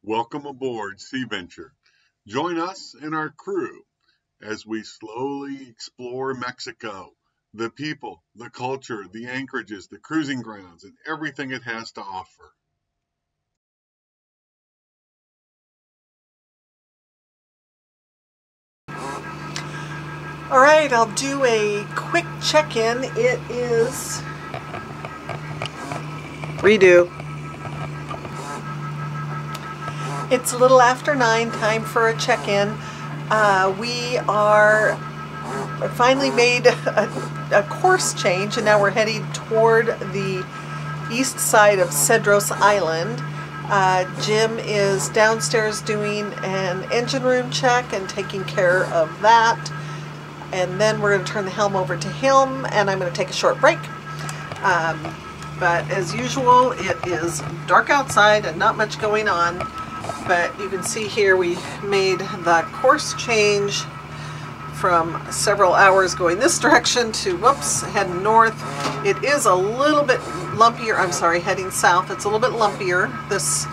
Welcome aboard Sea Venture. Join us and our crew as we slowly explore Mexico, the people, the culture, the anchorages, the cruising grounds, and everything it has to offer. All right, I'll do a quick check-in. It is redo. It's a little after 9, time for a check-in. We finally made a course change, and now we're heading toward the east side of Cedros Island. Jim is downstairs doing an engine room check and taking care of that. And then we're going to turn the helm over to him, and I'm going to take a short break. But as usual, it is dark outside and not much going on. But you can see here we made the course change from several hours going this direction to, whoops, heading north. It is a little bit lumpier, I'm sorry, heading south. It's a little bit lumpier, this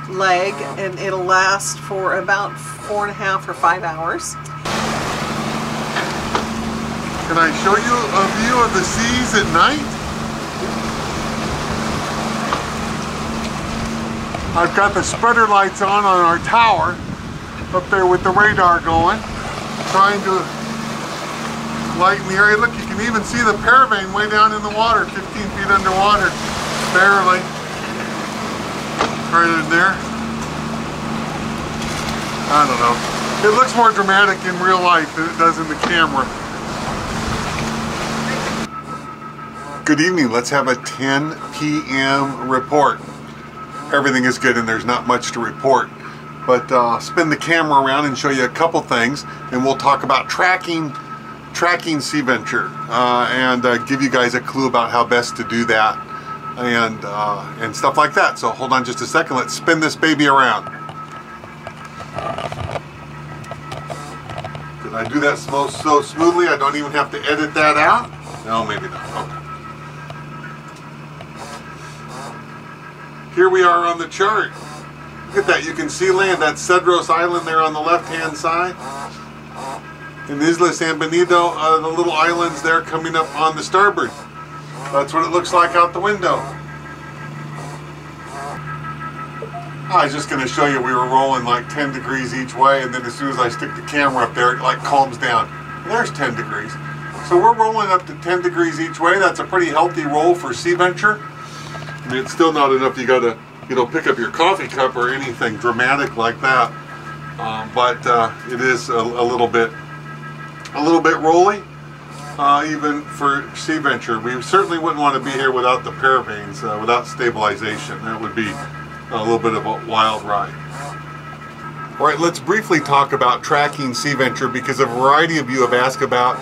leg, and it'll last for about 4.5 or 5 hours. Can I show you a view of the seas at night? I've got the spreader lights on our tower up there with the radar going, trying to lighten the area. Look, you can even see the paravane way down in the water, 15 feet underwater, barely. Right in there. I don't know. It looks more dramatic in real life than it does in the camera. Good evening. Let's have a 10 p.m. report. Everything is good and there's not much to report, but I'll spin the camera around and show you a couple things, and we'll talk about tracking Sea Venture and give you guys a clue about how best to do that and stuff like that. So hold on just a second. Let's spin this baby around. Did I do that so smoothly I don't even have to edit that out? No, maybe not. Okay. Here we are on the chart. Look at that, you can see land. That's Cedros Island there on the left-hand side. And Isla San Benito, the little islands there coming up on the starboard. That's what it looks like out the window. I was just going to show you we were rolling like 10 degrees each way, and then as soon as I stick the camera up there, it like calms down. There's 10 degrees. So we're rolling up to 10 degrees each way. That's a pretty healthy roll for Sea Venture. I mean, it's still not enough. You got to, pick up your coffee cup or anything dramatic like that. But it is a little bit rolly, even for Sea Venture. We certainly wouldn't want to be here without the paravanes, without stabilization. That would be a little bit of a wild ride. All right, let's briefly talk about tracking Sea Venture, because a variety of you have asked about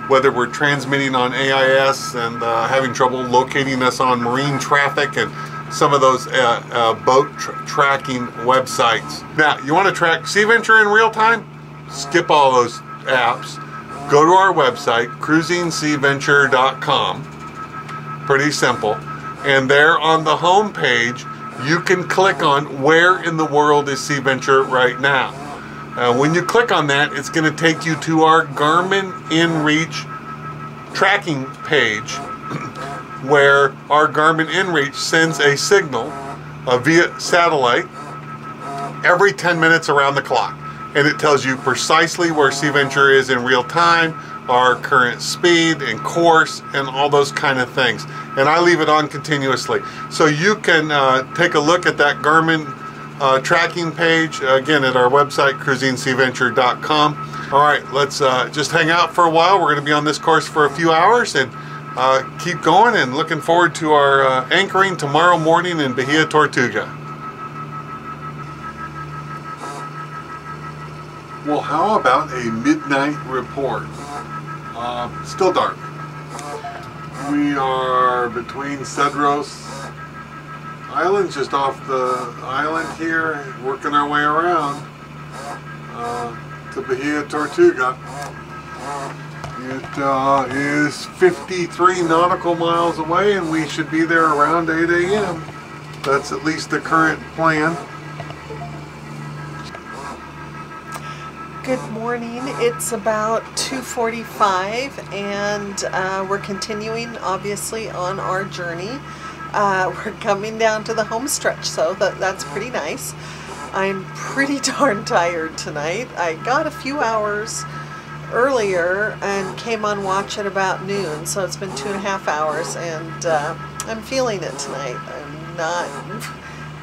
whether we're transmitting on AIS and having trouble locating us on marine traffic and some of those boat tracking websites. Now, you want to track Sea Venture in real time? Skip all those apps. Go to our website, cruisingseaventure.com. Pretty simple. And there on the home page, you can click on where in the world is Sea Venture right now. When you click on that, it's going to take you to our Garmin InReach tracking page, where our Garmin InReach sends a signal via satellite every 10 minutes around the clock. And it tells you precisely where Sea Venture is in real time, our current speed and course, and all those kind of things. And I leave it on continuously. So you can take a look at that Garmin tracking page, again, at our website, cruisingseaventure.com. All right, let's just hang out for a while. We're going to be on this course for a few hours and keep going, and looking forward to our anchoring tomorrow morning in Bahia Tortuga. Well, how about a midnight report? Still dark. We are between Cedros Islands, just off the island here, working our way around to Bahia Tortuga. It is 53 nautical miles away, and we should be there around 8 a.m. That's at least the current plan. Good morning. It's about 2:45 and we're continuing obviously on our journey. We're coming down to the home stretch, so that's pretty nice. I'm pretty darn tired tonight. I got a few hours earlier and came on watch at about noon, so it's been 2.5 hours, and I'm feeling it tonight. I'm not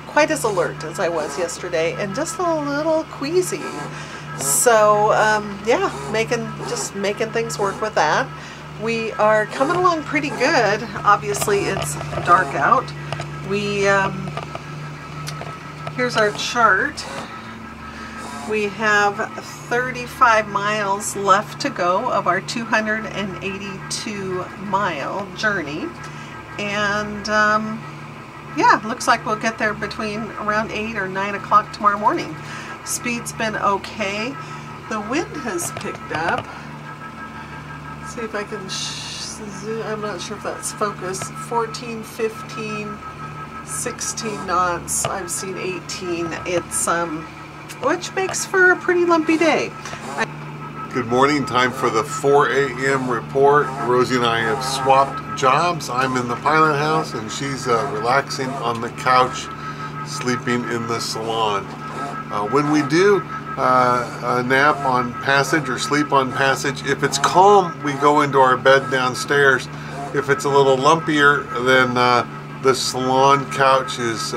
quite as alert as I was yesterday and just a little queasy. So yeah, just making things work with that. We are coming along pretty good. Obviously it's dark out. Here's our chart. We have 35 miles left to go of our 282 mile journey, and yeah, looks like we'll get there between around 8 or 9 o'clock tomorrow morning. Speed's been okay. The wind has picked up. Let's see if I can zoom. I'm not sure if that's focused. 14, 15, 16 knots. I've seen 18. It's which makes for a pretty lumpy day. Good morning. Time for the 4 a.m. report. Rosie and I have swapped jobs. I'm in the pilot house and she's relaxing on the couch, sleeping in the salon. When we do a nap on passage or sleep on passage, if it's calm, we go into our bed downstairs. If it's a little lumpier, then the salon couch has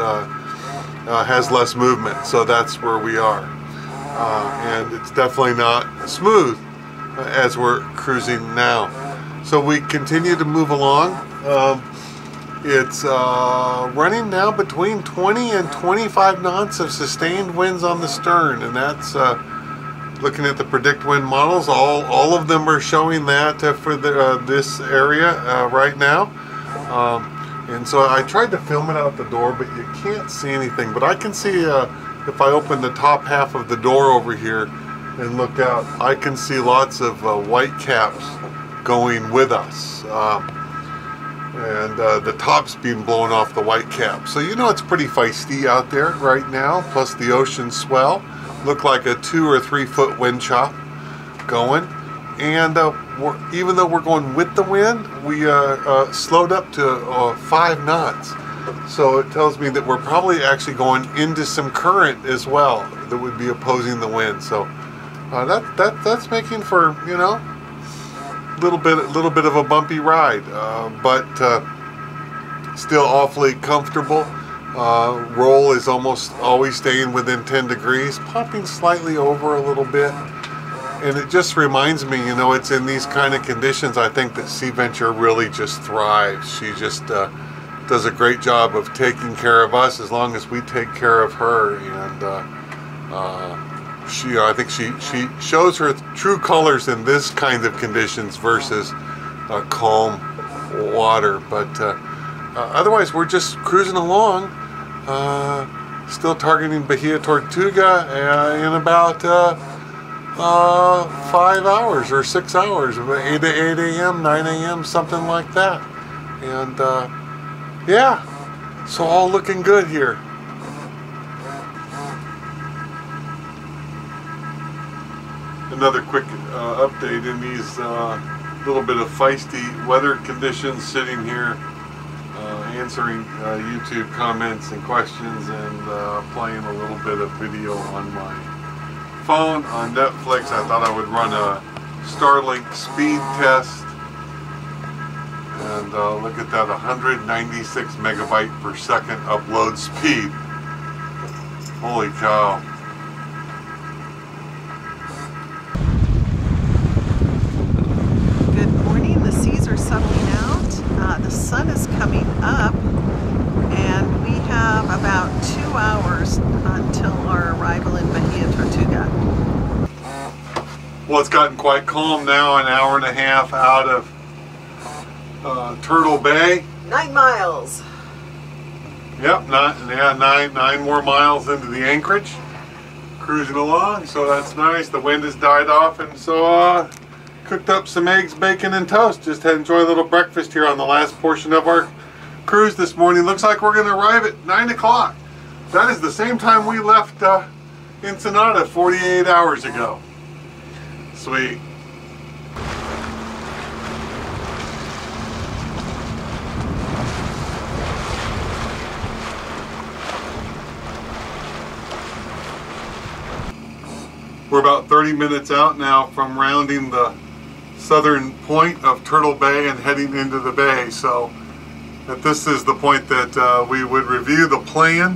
less movement, so that's where we are. And it's definitely not smooth as we're cruising now. So we continue to move along. It's running now between 20 and 25 knots of sustained winds on the stern, and that's looking at the predict wind models. All of them are showing that for this area right now. And so I tried to film it out the door, but you can't see anything. But I can see if I open the top half of the door over here and look out, I can see lots of white caps going with us. And the top's being blown off the white cap. So you know it's pretty feisty out there right now, plus the ocean swell. Look like a 2 or 3 foot wind chop going. And even though we're going with the wind, we slowed up to 5 knots. So it tells me that we're probably actually going into some current as well that would be opposing the wind. So that's making for, you know, little bit of a bumpy ride, but still awfully comfortable. Roll is almost always staying within 10 degrees, popping slightly over a little bit. And it just reminds me, you know, it's in these kind of conditions I think that Sea Venture really just thrives. She just does a great job of taking care of us as long as we take care of her. And I think she shows her true colors in this kind of conditions versus calm water. But otherwise, we're just cruising along, still targeting Bahia Tortuga in about 5 hours or 6 hours, 8 a.m., 9 a.m., something like that. And yeah, so all looking good here. Another quick update in these little bit of feisty weather conditions, sitting here answering YouTube comments and questions, and playing a little bit of video on my phone on Netflix. I thought I would run a Starlink speed test, and look at that, 196 megabyte per second upload speed. Holy cow. Settling out. The sun is coming up, and we have about 2 hours until our arrival in Bahia Tortuga. Well, it's gotten quite calm now, an hour and a half out of Turtle Bay. 9 miles. Yep, nine more miles into the anchorage. Cruising along, so that's nice. The wind has died off, and so cooked up some eggs, bacon, and toast. Just had to enjoy a little breakfast here on the last portion of our cruise this morning. Looks like we're going to arrive at 9 o'clock. That is the same time we left Ensenada 48 hours ago. Sweet. We're about 30 minutes out now from rounding the southern point of Turtle Bay and heading into the bay. So this is the point that we would review the plan,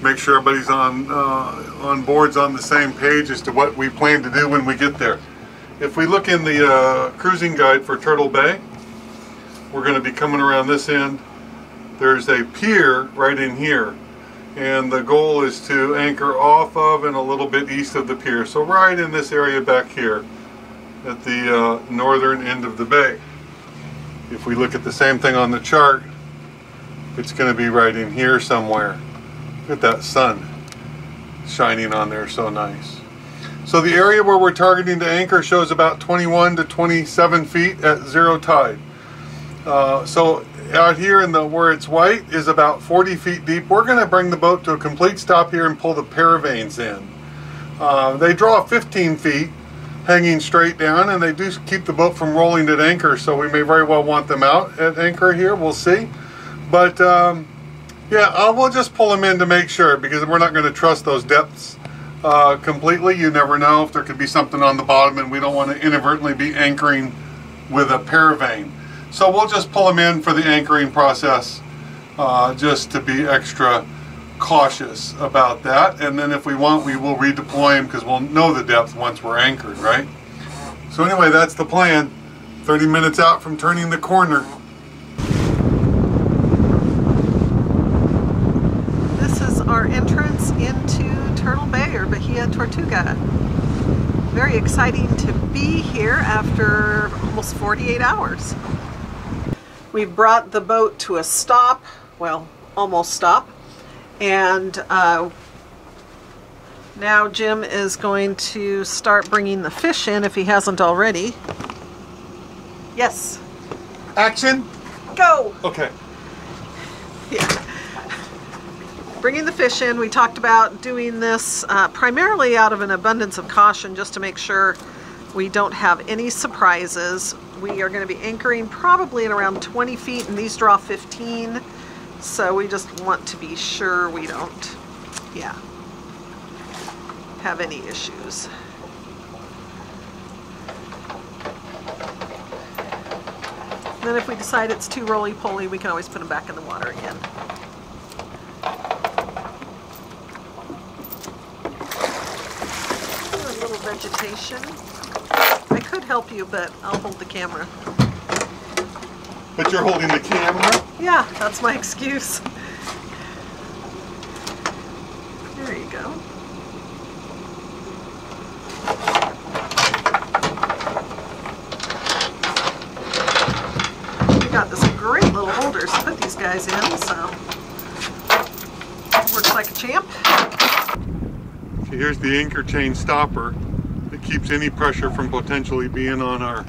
make sure everybody's on board's on the same page as to what we plan to do when we get there. If we look in the cruising guide for Turtle Bay, we're going to be coming around this end. There's a pier right in here, and the goal is to anchor off of and a little bit east of the pier. So right in this area back here at the northern end of the bay. If we look at the same thing on the chart, it's going to be right in here somewhere. Look at that sun shining on there, so nice. So the area where we're targeting to anchor shows about 21 to 27 feet at zero tide. So out here in the where it's white is about 40 feet deep. We're going to bring the boat to a complete stop here and pull the paravanes in. They draw 15 feet hanging straight down, and they do keep the boat from rolling at anchor, so we may very well want them out at anchor here. We'll see. But yeah, we'll just pull them in to make sure, because we're not going to trust those depths completely. You never know if there could be something on the bottom, and we don't want to inadvertently be anchoring with a paravane. So we'll just pull them in for the anchoring process, just to be extra cautious about that. And then if we want, we will redeploy them, because we'll know the depth once we're anchored, right? So anyway, that's the plan. 30 minutes out from turning the corner. This is our entrance into Turtle Bay, or Bahia Tortuga. Very exciting to be here after almost 48 hours. We've brought the boat to a stop, well, almost stop, and now Jim is going to start bringing the fish in if he hasn't already. Yes. Action. Go. Okay. Yeah. Bringing the fish in. We talked about doing this primarily out of an abundance of caution, just to make sure we don't have any surprises. We are going to be anchoring probably at around 20 feet, and these draw 15. So we just want to be sure we don't, yeah, have any issues. Then if we decide it's too roly-poly, we can always put them back in the water again. A little vegetation. I could help you, but I'll hold the camera. But you're holding the camera? Yeah, that's my excuse. There you go. We got this great little holders to put these guys in, so works like a champ. So here's the anchor chain stopper that keeps any pressure from potentially being on our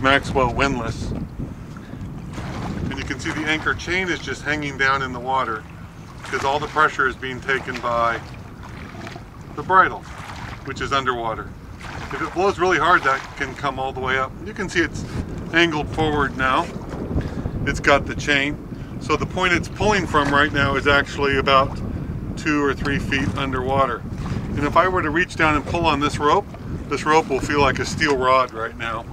Maxwell windlass. And you can see the anchor chain is just hanging down in the water because all the pressure is being taken by the bridle, which is underwater. If it blows really hard, that can come all the way up. You can see it's angled forward now. It's got the chain. So the point it's pulling from right now is actually about 2 or 3 feet underwater. And if I were to reach down and pull on this rope will feel like a steel rod right now,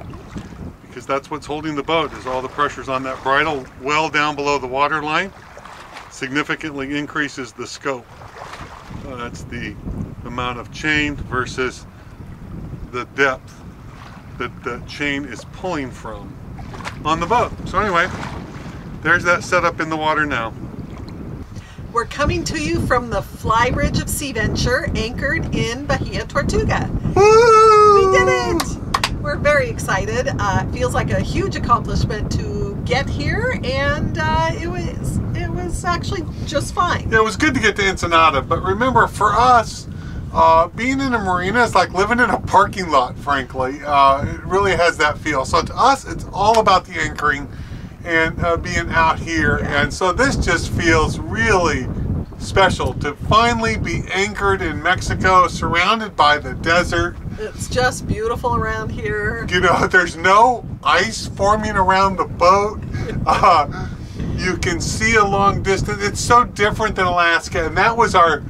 because that's what's holding the boat, is all the pressures on that bridle well down below the water line. Significantly increases the scope. That's the amount of chain versus the depth that the chain is pulling from on the boat. So anyway, there's that setup in the water now. We're coming to you from the flybridge of Sea Venture, anchored in Bahia Tortuga. Woo! We did it! We're very excited. It feels like a huge accomplishment to get here, and it was actually just fine. Yeah, it was good to get to Ensenada, but remember, for us, being in a marina is like living in a parking lot, frankly. It really has that feel. So to us, it's all about the anchoring and being out here. Yeah. And so this just feels really special to finally be anchored in Mexico, surrounded by the desert. It's just beautiful around here. You know, there's no ice forming around the boat. You can see a long distance. It's so different than Alaska, and that was our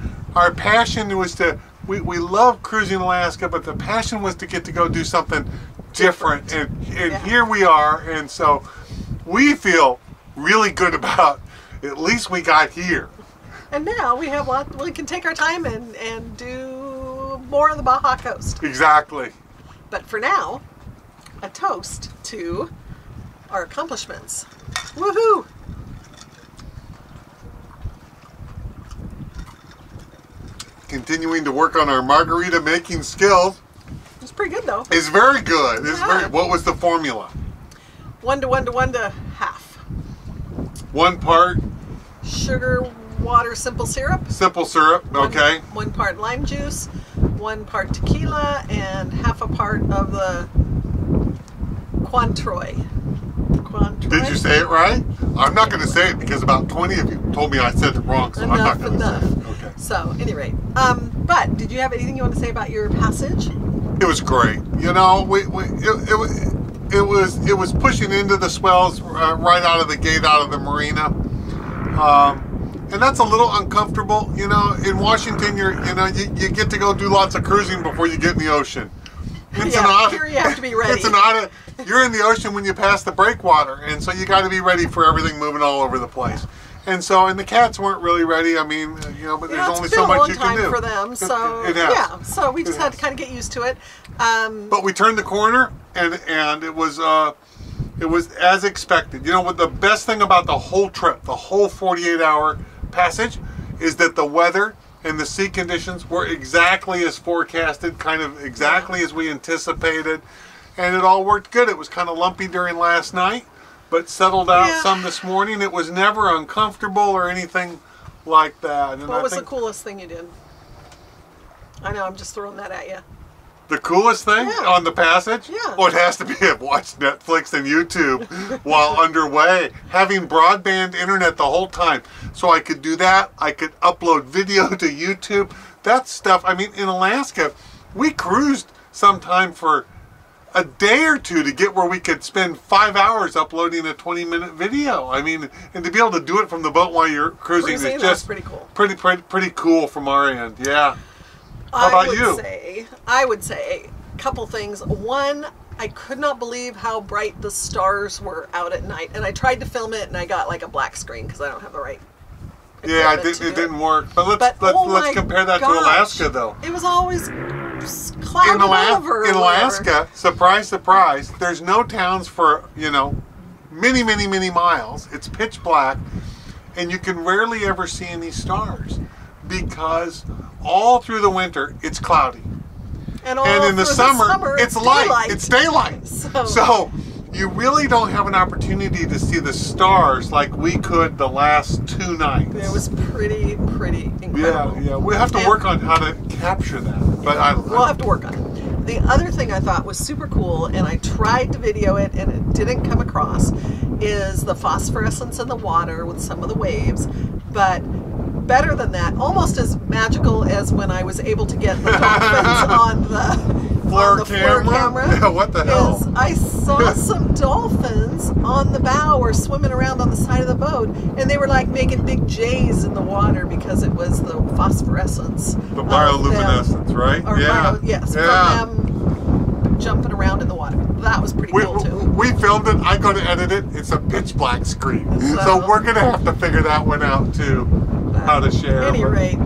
passion. Was to we love cruising Alaska, but the passion was to get to go do something different. And here we are, and so we feel really good about at least we got here. And now we can take our time and do more of the Baja Coast. Exactly. But for now, a toast to our accomplishments. Woohoo! Continuing to work on our margarita making skills. It's pretty good though. It's very good. It's what was the formula? 1 to 1 to 1 to half. 1 part sugar, water, simple syrup. Simple syrup, okay. 1 part lime juice, 1 part tequila, and half a part of the Cointreau. Did you say it right? I'm not going to say it because about 20 of you told me I said it wrong, so I'm not going to say it. Okay. So, at any rate, but did you have anything you want to say about your passage? It was great. You know, it was pushing into the swells right out of the gate, out of the marina, and that's a little uncomfortable. You know, in Washington, you get to go do lots of cruising before you get in the ocean. It's here you have to be ready. You're in the ocean when you pass the breakwater, and so you got to be ready for everything moving all over the place. And the cats weren't really ready. I mean, but there's only so much you can do. It's been a long time for them, so yeah. So we just had to kind of get used to it. But we turned the corner, and it was as expected. You know what? The best thing about the whole trip, the whole 48-hour passage, is that the weather and the sea conditions were exactly as forecasted, kind of exactly as we anticipated, and it all worked good. It was kind of lumpy during last night, but settled out some this morning. It was never uncomfortable or anything like that. And what was the coolest thing you did? I know, I'm just throwing that at you. The coolest thing on the passage? Yeah. Well, it has to be I've watched Netflix and YouTube while underway, having broadband internet the whole time. So I could do that. I could upload video to YouTube. That stuff, I mean, in Alaska, we cruised sometime for a day or two to get where we could spend 5 hours uploading a 20-minute video. I mean, and to be able to do it from the boat while you're cruising is just pretty cool. Pretty cool from our end, yeah. How about you? I would say a couple things. One, I could not believe how bright the stars were out at night. And I tried to film it and I got like a black screen because I don't have the right equipment it didn't work. But let's compare that to Alaska though. It was always clouded over. In Alaska, surprise, surprise, there's no towns for, many, many, many miles. It's pitch black and you can rarely ever see any stars because all through the winter it's cloudy. And in the summer it's light. It's daylight. So you really don't have an opportunity to see the stars like we could the last 2 nights. It was pretty incredible. Yeah. We have to work on how to capture that. But we'll have to work on it. The other thing I thought was super cool, and I tried to video it and it didn't come across, is the phosphorescence in the water with some of the waves. But better than that, almost as magical as when I was able to get the dolphins on the FLIR camera. Yeah, what the hell? I saw some dolphins on the bow or swimming around on the side of the boat, and they were like making big J's in the water because it was the phosphorescence. The bioluminescence, right? Yes, from them jumping around in the water. That was pretty cool too. We filmed it. I go to edit it. It's a pitch black screen. So we're going to have to figure that one out too. How to share. At any rate,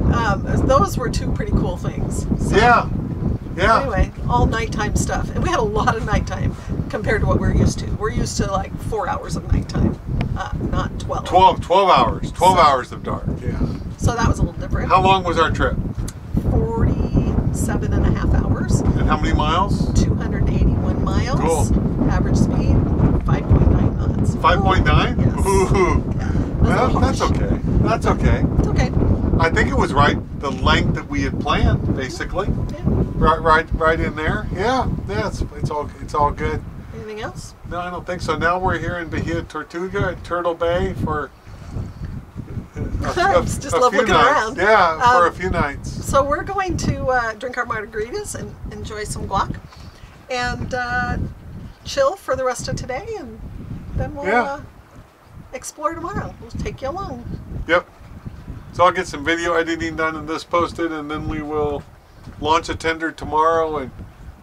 those were 2 pretty cool things. So, yeah. Anyway, all nighttime stuff. And we had a lot of nighttime compared to what we're used to. We're used to like 4 hours of nighttime, not 12. 12 hours. 12 hours of dark, yeah. So that was a little different. How long was our trip? 47 and a half hours. And how many miles? 281 miles. Cool. Average speed, 5.9 knots. 5.9? Yes. Ooh. Yeah, that's okay. That's okay. It's okay. I think it was right, the length that we had planned, basically. Yeah. Right in there. Yeah, it's all good. Anything else? No, I don't think so. Now we're here in Bahia Tortuga at Turtle Bay for just love looking nights. around. Yeah, for a few nights. So we're going to drink our margaritas and enjoy some guac and chill for the rest of today, and then we'll explore tomorrow. We'll take you along. Yep. So I'll get some video editing done and this posted, and then we will launch a tender tomorrow and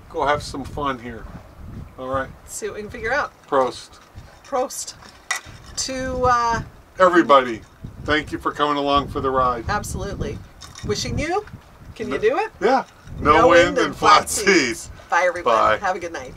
go have some fun here. All right. See what we can figure out. Prost. Prost to everybody. Thank you for coming along for the ride. Absolutely. Wishing you. Can you do it? Yeah. No wind and flat seas. Bye, everybody. Bye. Have a good night.